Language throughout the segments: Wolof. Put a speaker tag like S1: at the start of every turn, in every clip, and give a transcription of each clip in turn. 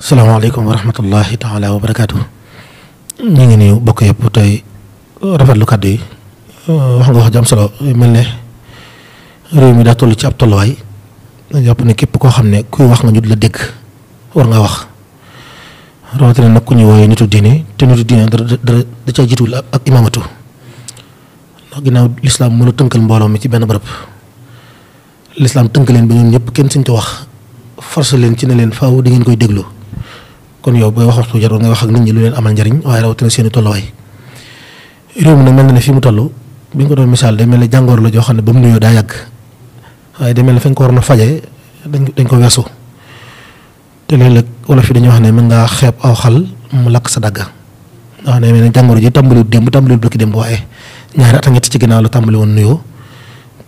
S1: salaamaaleykum wa rahmatullahi taala wa barakaatu. ñu ngi nuyu bokk yëpp tey rafetlu kàddu yi wax nga wax jàmm solo mel ne réew mi daa toll ci ab tolluwaay jàpp ne képp koo xam ne kuy wax nga ñu di la dégg war nga wax rawatina nag ku ñu wooyee nitu diine te nitu diine da ca jiitul ak imaamatu ndax ginnaaw lislaam mën a tënkal mbooloo mi ci benn bërëb lislaam tënk leen ba ñun ñëpp kenn suñ ko wax force leen ci ne leen faaw di ngeen koy déglu. kon yow booy wax waxtu jarul nga wax ak nit ñi lu leen amal njariñ waaye rawatina seeni tolluwaay réew mi nag mel na ne fi mu toll bi nga ko doon misaal day mel ne jàngoor la joo xam ne ba mu nuyoo daa yàgg waaye day mel ne fa nga ko waroon a faje dañ ko weesu te léeg-léeg wala fi dañuy wax ne mën ngaa xeeb aw xal mu lakk sa dagga ndax ne mel ne jàngoor ji tàmbaliwut démb tàmbaliwut bëkki démb waaye ñaari at ak ñett ci ginnaaw la tàmbali woon nuyoo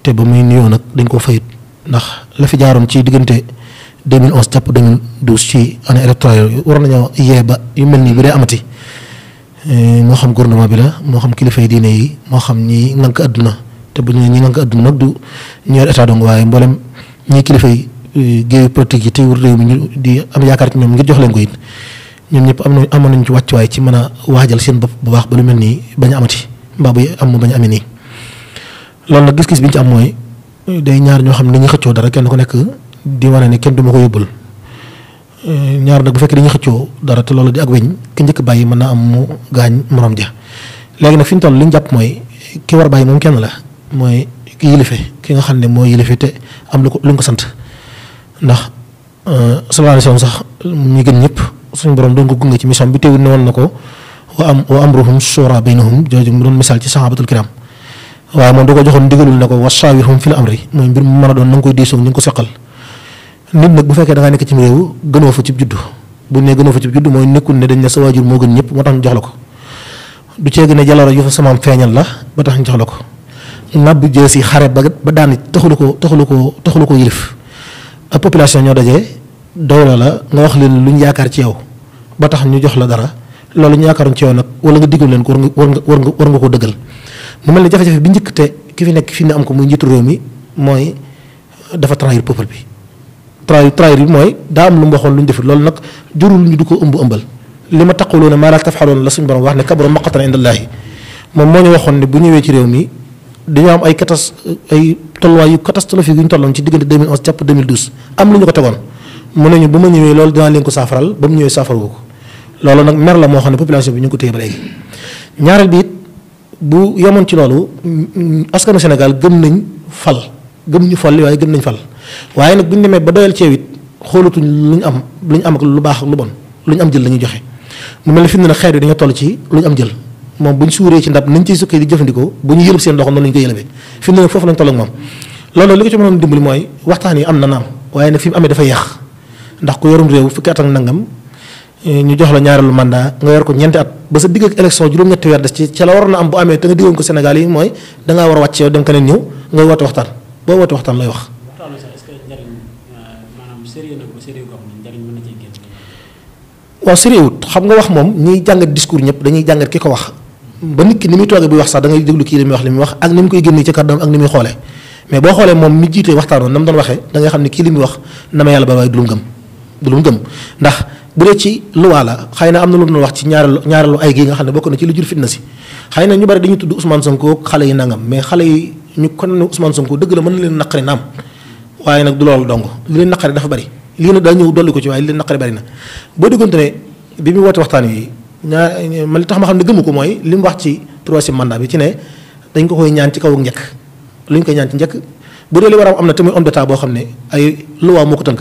S1: te ba muy nuyoo nag dañ koo fayit ndax la fi jaaroon ci diggante 2011 jàpp 2012 ci année électorale yooyu war nañoo yee ba yu mel nii bu dee amati moo xam gouvernement bi la moo xam kilifa yi diine yi moo xam ñi ngànk adduna te bu ñu ñi ngànk adduna nag du ñëw état dong waaye mboolem ñi kilifa yi géeyu politique yi te wër réew mi ñu di am yaakaar ci ñoom ngir jox leen ko it ñoom ñëpp amoon nañ ci wàccuwaay ci mën a waajal seen bopp bu baax ba lu mel nii bañ a amati mbaa bu am mu bañ a amee nii. loolu nag gis-gis bi ñu ci am mooy day ñaar ñoo xam ne dañuy xëccoo dara kenn ku nekk. di wane ne kenn du ma ko yóbbul ñaar nag bu fekkee dañuy xëccoo dara te loolu di ak weñ ki njëkk bàyyi mën naa am mu gaañ morom ja léegi nag fi ñu toll li ñu jàpp mooy ki war a bàyyi moom kenn la mooy ki yilife ki nga xam ne moo yilife te am lu ñu ko sant ndax sallallahu alayhi wasallam sax ñi gën ñëpp suñu borom doon ko gunge ci mission bi teewul ne woon na ko wa amruhum shura baynahum jooju mu doon misaal ci sahabatul kiram waaye moom da ko joxoon digalul ne ko wa shawirhum fil amri mooy mbir mu mën a doon na nga koy diisoog ñu ngi ko seqal nit nag bu fekkee da ngaa nekk ci réew gënoo fa ci juddu bu ne gënoo fa ci juddu mooy nekkul ne dañ ne sa waajur moo gën ñëpp moo tax ñu jox la ko du ceegi ne jalooro yu fa samaam feeñal la ba tax ñu jox la ko ngàbb jëes yi xare ba daan taxulu ko yilif ak population ñoo dajee doole la nga wax leen lu ñu yaakaar ci yow ba tax ñu jox la dara loolu ñu yaakaaroon ci yow nag wala nga diggal leen ko war nga koo dëggal mu mel ne jafe-jafe bi njëkk te ki fi nekk fi ne am ko muy njiitu réew mi mooy dafa trahir peuple bi trahir bi mooy daa am lu mu waxoon lu ñu defut loolu nag jurul ñu du ko ëmbal li ma taquluuna maa laa taf'aluun la suñu borom wax ne kabura maqtan indallaahi moom moo ñu waxoon ne bu ñëwee ci réew mi dañoo am ay tolluwaay yu catastrophique yu ñu tolloon ci diggante 2011 jàpp 2012 am lu ñu ko tegoon mu ne ñu bu ma ñëwee loolu dinaa leen ko saafaral ba mu ñëwee saafara ko loolu nag mer la moo xam ne population bi ñu ngi ko téye ba léegi ñaareel bi it bu yemoon ci loolu askanu Sénégal gëm nañ fal gëm ñu folli waaye gëm nañ fal waaye nag bu ñu demee ba doyal ceew it xoolatuñ lu ñu am ak lu baax ak lu bon lu ñu am jël la ñuy joxe mu mel ne fi mu ne nag xeet yi dañoo toll ci lu ñu am jël moom bu ñu suuree ci ndab nañ ciy sukkee di jëfandikoo bu ñu yëlëb seen loxo noonu la ñu koy yëlëbee fi mu ne nag foofu lañ toll ak moom loolu li ko ci mënoon dimbali mooy waxtaan yi am na naam waaye nag fi mu amee dafa yàq ndax ku yorum réew fukki at ak nangam ñu jox la ñaareelu mandat nga yor ko ñeenti at ba sa digg ak élection juróom-ñetti weer des ci ca la waroon na am bu amee te nga diggoon ko Sénégal yi mooy dangaa war a wàcc yow dem keneen ñëw ngay woote waxtaan boo woote waxtaan lay wax waaw sérieux wut xam nga wax moom ñiy jàngat discours ñëpp dañuy jàngat ki ko wax ba nit ki ni muy toogee buy wax sax da ngay déglu kii li muy wax ak ni mu koy génnee ci kàddoom ak ni muy xoolee mais boo xoolee moom mi jiitee waxtaanoon na mu doon waxee da ngay xam ne kii li muy wax na ma yàlla ba waaye du lu mu gëm ndax bu dee ci luwaa la xëy na am na lu mu wax ci ñaareelu ay gi nga xam ne bokk na ci lu jur fitna si xëy na ñu bari dañuy tudd Ousmane Sonko xale yi nangam mais xale yi ñu kon ne Ousmane Sonko dëgg la mën na leen naqari naam waaye nag du loolu dong li leen naqari dafa bari lii nag daa ñëw dolli ko ci waaye li leen naqari bari na boo déggoonte ne bi mu woote waxtaan yi man li tax ma xam ne gëmu ko mooy li mu wax ci troisième mandat bi ci ne dañ ko koy ñaan ci kaw njëkk lu ñu koy ñaan ci njëkk bu dee li war a am na tamit homme d'état boo xam ne ay loi moo ko tënk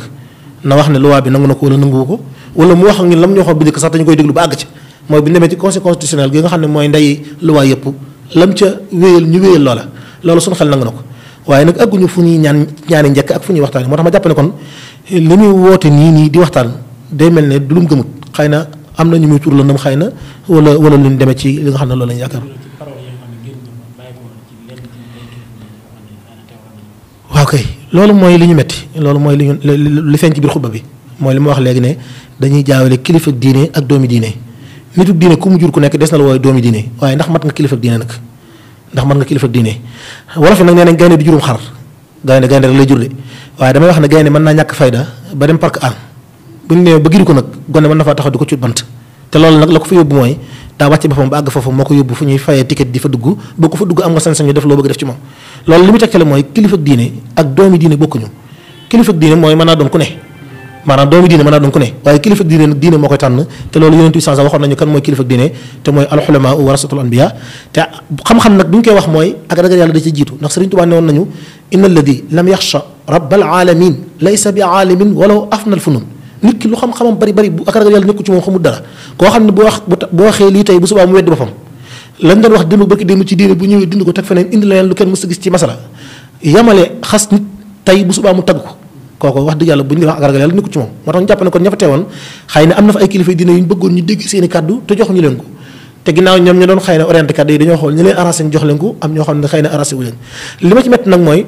S1: na wax ne loi bi nangu na ko wala nanguwu ko wala mu wax ak ñun lam ñu waxoon bu njëkk sax dañu koy déglu ba àgg ci mooy bi ñu demee ci conseil constitutionnel gi nga xam ne mooy ndey loi yëpp lam ca wéyal ñu wéyal loola loolu suñu xel nangu na ko waaye nag àgguñu fu ñuy ñaani njëkk ak fu ñuy waxtaan moo tax ma jàpp ne kon li muy woote nii di waxtaan day mel ne du lu mu gëmut xëy na am na ñu muy tur la nam xëy na wala lu ñu demee ci li nga xam ne loolu lañu yaakaar waaw kay loolu mooy li ñu metti loolu mooy li feeñ ci biir xutba bi mooy li ma wax léegi ne dañuy jaawale kilifa ak diine ak doomi diine nitu diine ku mu jur ku nekk des na la wooy doomi diine waaye ndax mat nga kilifa ak diine nag ndax mën nga kilifa ak diine wolof yi nag nee nañ gaynde du jurum xar gaynde rek lay jur de waaye damay wax ne gaynde mën naa ñàkk fayda ba dem parc an bu ñu nee ba giri ko nag gone mën na faa taxaw di ko cuut bant te loolu nag la ko fa yóbbu mooy daa wàcc boppam ba àgg foofu moo ko yóbbu fu ñuy fayee ticket di fa dugg boo ko fa dugg am nga sañ-sañ ñu def loo bëgg def ci moom loolu li mu tegtale mooy kilifa ak diine ak doomi diine bokkuñu kilifa ak diine mooy mën naa doon ku ne maanaam doomi diine mën naa doon ku ne waaye kilifa ak diine nag diine moo koy tànn te loolu yonent bi sansa waxoon nañu kan mooy kilifa ak diine te mooy alxulamaa warasatul anbiya te xam-xam nag bu ñu koy wax mooy ak ragal yàlla da ci jiitu ndax Sëriñ Tuubaa ne woon nañu inna alladi lam yaxsha rabbal alamin laysa bi aalimin walaw afnal funun nit ki lu xam-xamam bari bari bu ak ragal yàlla nekku ci moom xamul dara koo xam ne bu waxee lii tey bu subaa mu weddi boppam lañ doon wax démb bëgg démb ci diine bu ñëwee dindi ko teg feneen indi leneen lu kenn mës a gis ci masala yamale xas nit tey bu subaa mu tagg ko kooku wax dëgg yàlla bu ñu wax ak ragal yàlla nekku ci moom moo tax ñu jàpp ne kon ña fa teewoon xëy na am na fa ay kilifa diine yu ñu bëggoon ñu dégg seeni kàddu te jox ñu leen ko te ginnaaw ñoom ñu doon xëy na orienté kàddu yi dañoo xool ñu leen arrangé ñu jox leen ko am ñoo xam ne xëy na arrangé wu leen li ma ci métti nag mooy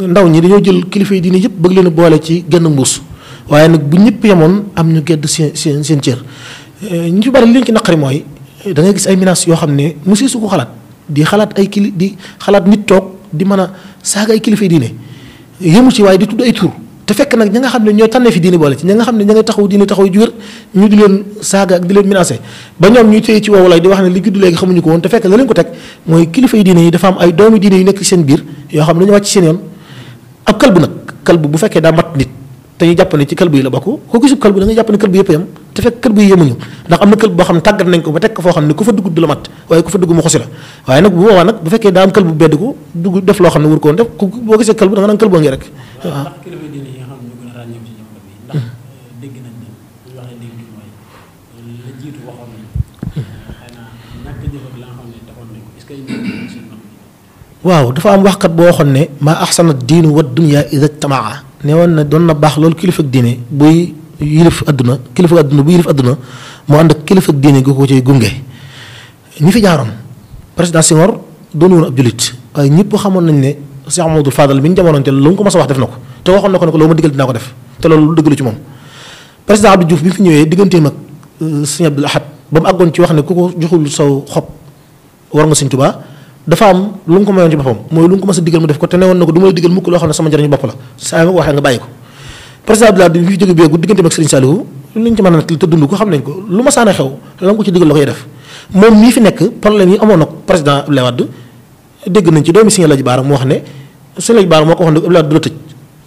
S1: ndaw ñi dañoo jël kilifa yi diine yëpp bëgg leen a boole ci genn mbuus waaye nag bu ñëpp yemoon am ñu gedd seen cër ñu ci bari li leen ci naqari mooy da ngay gis ay menaces yoo xam ne monsieur su ko xalaat di xalaat ay di xalaat nit toog di mën a saaga ay kilifa diine yëmu ci waaye di tudd ay tur te fekk nag ña nga xam ne ñoo tànnee fi diine boole ci ña nga xam ne ña ngay taxaw diine taxaw ju wér ñu di leen saaga ak di leen menacé ba ñoom ñuy téye ci woowu lay di wax ne li judd léegi xamuñu ko woon te fekk la leen ko teg mooy kilifa yi diine yi dafa am ay doomi diine yu nekk ci seen biir yoo xam ne dañu wàcc seen yoon ab kalbu nag kalbu bu fekkee daa mat nit te ñu jàpp ne ci këlbu yi la bokk koo gisub këlbu da ngay jàpp ne këlbu yëpp yam te fekk këlbu yi yemuñu ndax am na këlbu boo xam ne tàggat nañ ko ba teg ko foo xam ne ku fa dugg du la mat waaye ku fa dugg mu xosi la waaye nag bu boobaa nag bu fekkee daa am këlbu bedd ko dugg def loo xam ne wur ko woon def boo gisee këlbu da nga naan këlboo ngi rek waaw.
S2: ndax kilifa diine yi nga xam ne ñu gën a ràññeeku ci jamono bi ndax dégg nañ ne lu wax ne dégg mooy la jiitu waxoon nañ xëy na ñàkk jëf ak la nga xam ne defoon nañ ko est-ce que
S1: waaw dafa am waxkat boo waxoon ne maa ahsana diinu wa dunya ida ijtamaa ne woon na doon na baax loolu kilifa ak diine buy yilif adduna kilifa ak adduna bu yilif adduna moo ànd ak kilifa ak diine gi ko ciy gunge ñi fi jaaroon président Senghor doon woon ab jullit waaye ñëpp xamoon nañ ne Cheikh Amadou Fadal bi ñu jamonoon te lu mu ko mas a wax def na ko te waxoon na ko ne ko loo ma digal dinaa ko def te loolu lu dëgg lu ci moom président Abdou Diouf bi fi ñëwee digganteem ak Sëñ Abdul Ahad ba mu àggoon ci wax ne ku ko joxul saw xob war nga Sëñ Tuubaa dafa am lu mu ko mayoon ci boppam mooy lu mu ko mas a digal mu def ko te ne woon na ko du ma la digal mukk loo xam ne sama njëriñu bopp la saa ma ko waxee nga bàyyi ko président Abdoulaye bi fi jóge beegu digganteem ak Serigne Saliou liñ ci mën a nekk te dund ko xam nañ ko lu ma saana xew la nga ko ci digal la koy def moom mii fi nekk problème yi amoon ak président Abdoulaye Wade dégg nañ ci doomi Sëñ Laji Baara mu wax ne Sëñ Laji Baara moo ko wax ne Abdoulaye du la tëj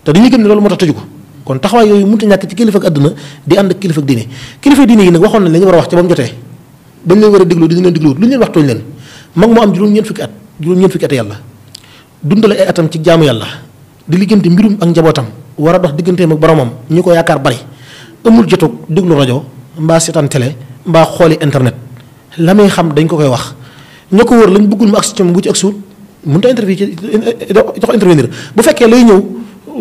S1: te dañuy gëm ne loolu moo tax tëju ko kon taxawaay yooyu mënut a ñàkk ci kilifa ak àdduna di ànd ak kilifa ak diine kilifa diine yi nag waxoon nañ la ñu war a wax ci ba mu jotee bañ leen war a déglu di leen dégluwut lu ñu leen wax tooñ leen mag moo am juróom-ñeent fukki at yàlla dundale ay atam ci jaamu yàlla di liggéeyante mbirum ak njabootam war a dox digganteem ak boromam ñi ko yaakaar bari amul jotug déglu rajo mbaa seetaan télé mbaa xooli internet la muy xam dañ ko koy wax ñoo ko wër lañ bëggul mu agsi ci moom bu ci ak suut mënut a intervenir bu fekkee lay ñëw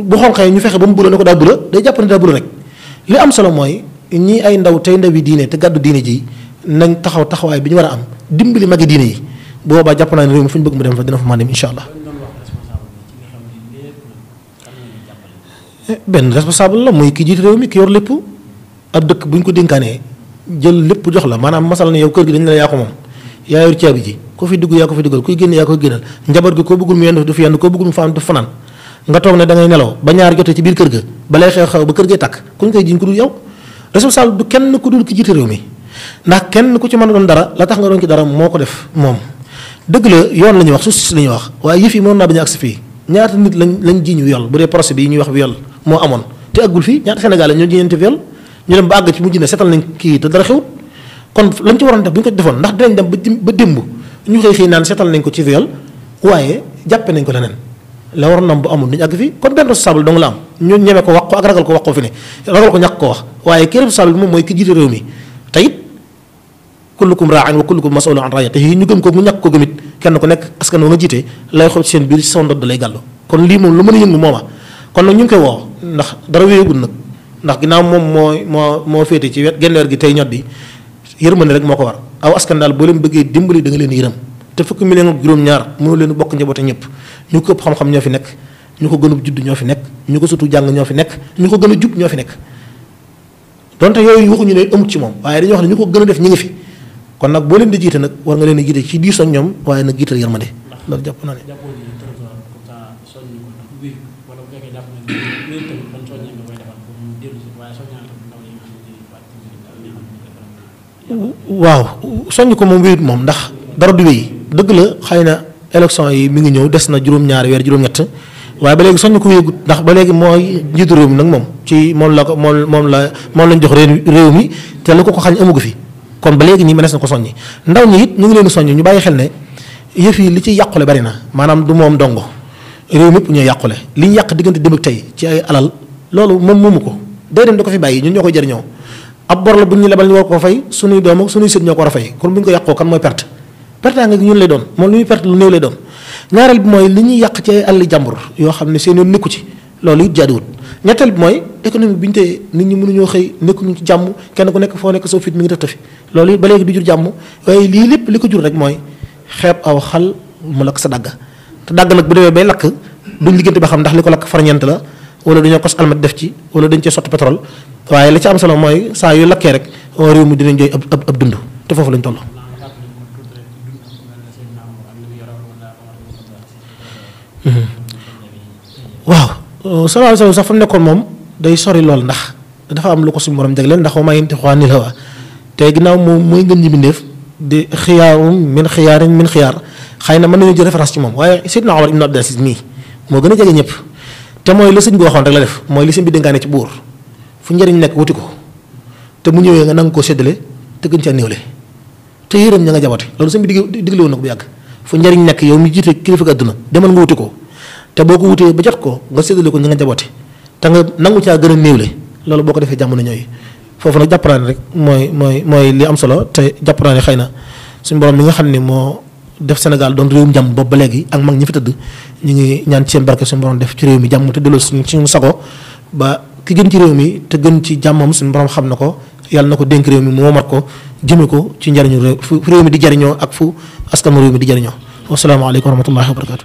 S1: bu xonqee ñu fexe ba mu bula ne ko daa bula day jàpp ne daa bula rek li am solo mooy ñii ay ndaw tey ndawi diine te gàddu diine ji nañ taxaw taxawaay bi ñu war a am dimbali magi diine yi bu boobaa jàpp naa ne réew mi fu ñu bëgg mu dem fa dina fa mën a dem incha allah. benn responsable la mooy ki jiite réew mi ki yor lépp ab dëkk bu ñu ko dénkaanee jël lépp jox la maanaam masal ne yow kër gi dañu la yaa ko moom yaa yor caabi ji ko fi dugg yaa ko fi duggal kuy génn yaa ko génnal njaboot gi koo bëggul mu yendu du fi yendu koo bëggul mu faam du fanaan nga toog ne da ngay nelaw ba ñaar jotee ci biir kër ga balay xew-xew ba kër gee tàkk ku ñu koy jiñ ku dul yow responsable du kenn ku dul ki jiite réew mi ndax kenn ku ci mën a doon dara la tax nga doon ci dara moo ko def moom dëgg la yoon la ñuy wax justice la ñuy wax waaye yëf yi mënoon naa bañ a agsi fii ñaata nit lañ jiiñu viol bu dee procès bi ñuy wax viol moo amoon te aggul fii ñaata Sénégalais ñoo jiñante viol ñu dem ba àgg ci mujj ne setal nañ kii te dara xewut kon lañ ci waroon def bu ñu ko defoon ndax dinañ dem ba démb ñu xëy naan setal nañ ko ci viol waaye jàppe nañ ko leneen la waroon nam bu amul duñu àgg fii kon benn responsable dong la am ñu ñeme ko wax ko ak ragal ko wax ko fi ne ragal ko ñàkk ko wax waaye ki responsable bi moom mooy ki jiite réew mi te it kullukum raa'in wa kullukum mas'ulun an ra'iyyatihi ñu gëm ko mu ñàkk ko gëmit kenn ku nekk askan wa nga jiite lay xool ci seen biir ci sa ndodd lay gàllu kon lii moom lu mën a yëngu mooma kon nag ñu ngi koy woo ndax dara wéyagul nag ndax ginnaaw moom moo féete ci wet genn weer gi tey ñot di yërmande rek moo ko war aw askan daal boo leen bëggee dimbali da nga leen yërëm te fukki million ak juróom-ñaar mënu leen bokk njaboote ñëpp ñu ko ëpp xam-xam ñoo fi nekk ñu ko gën a judd ñoo fi nekk ñu ko sutu jàng ñoo fi nekk ñu ko gën a jub ñoo fi nekk donte yooyu waxuñu ne amut ci moom waaye dañuy wax ne ñu ko gën a def ñi ngi fi kon nag boo leen di jiite nag war nga leen di jiite ci diis ak ñoom waaye nag jiital yërmande loolu jàpp naa ne waaw soññ ko moom wéyut moom ndax dara du wéy dëgg la xëy na élection yi mi ngi ñëw des na juróom-ñaari weer juróom-ñett waaye ba léegi soññ ko wéegut ndax ba léegi mooy njiitu réew mi nag moom ci moom la ko moom lañ jox réew mi te lu ko xañ amugu fi kon ba léegi ñi mënees na ko soññi ndaw ñi it ñu ngi leen soññ ñu bàyyi xel ne yëf yi li ci yàqule bari na maanaam du moom dongo réew mépp ñooy yàqule li ñu yàq diggante dem ak tey ci ay alal loolu moom moomu ko day dem da ko fi bàyyi ñun ñoo koy jëriñoo ab bor la bu ñu lebal ñu war ko fay suñuy doom ak suñuy sët ñoo ko war a fay kon bu ñu ko yàqoo kan mooy perte nga ñun lay doon moom li muy perte lu néew lay doon ñaareel bi mooy li ñuy yàq ci ay àlli jàmbur yoo xam ne seen yoon nekku ci loolu it jaaduwut ñetteel bi mooy économie bi ñu tey nit ñi mënuñoo xëy nekkuñu ci jàmm kenn ku nekk foo nekk soo fit mi ngi tëf loolu it ba léegi du jur jàmm waaye lii lépp li ko jur rek mooy xeeb aw xal mu lakk sa dagg te dagg nag bu demee bay lakk duñ liggéente ba xam ndax li ko lakk farñeent la wala dañoo kos almet def ci wala dañ cee sotti pétrole waaye la ci am solo mooy saa yu lakkee rek réew mi dinañ jooy ab dund te foofu lañ toll. waaw sallallahu alayhi wa sallam sax fa mu nekkoon moom day sori lool ndax dafa am lu ko suñu borom jagleel ndax wa maa yantiqu anil hawaa tey ginnaaw moom mooy ngën ñi bindeef di xiyaarum min xiyaarin min xiyaar xëy na mën nañu jël référence ci moom waaye Seydina Omar ibn Abdul Aziz mii moo gën a jege ñëpp te mooy la sëñ bi waxoon rek la def mooy li sëñ bi dénkaane ci buur fu njëriñ nekk wuti ko te mu ñëwee nga nangu koo séddale te gën caa néewle te yërëm ña nga jabote loolu sëñ bi digle woon na ko bu yàgg fu njëriñ nekk yow mi jiite kilifa ga àdduna demal nga wuti ko te boo ko wutee ba jot ko nga séddale ko ña nga jabote te nga nangu caa gën a néewle loolu boo ko defee jàmm na ñooy foofu nag jàpp naa ne rek mooy li am solo te jàpp naa ne xëy na suñu borom mi nga xam ne moo def Sénégal doon réewum jàmm boobu ba léegi ak mag ñi fi tëdd ñu ngi ñaan ci seen barke suñu borom def ci réew mi jàmm te delloo suñu sago ba ki gën ci réew mi te gën ci jàmmam suñu borom xam na ko yàlla na ko dénk réew mi moo mat ko jëme ko ci njariñu réew fu réew mi di jariñoo ak fu askan réew mi di jariñoo wasalaamaaleykum wa rahmatullahi wa barakatu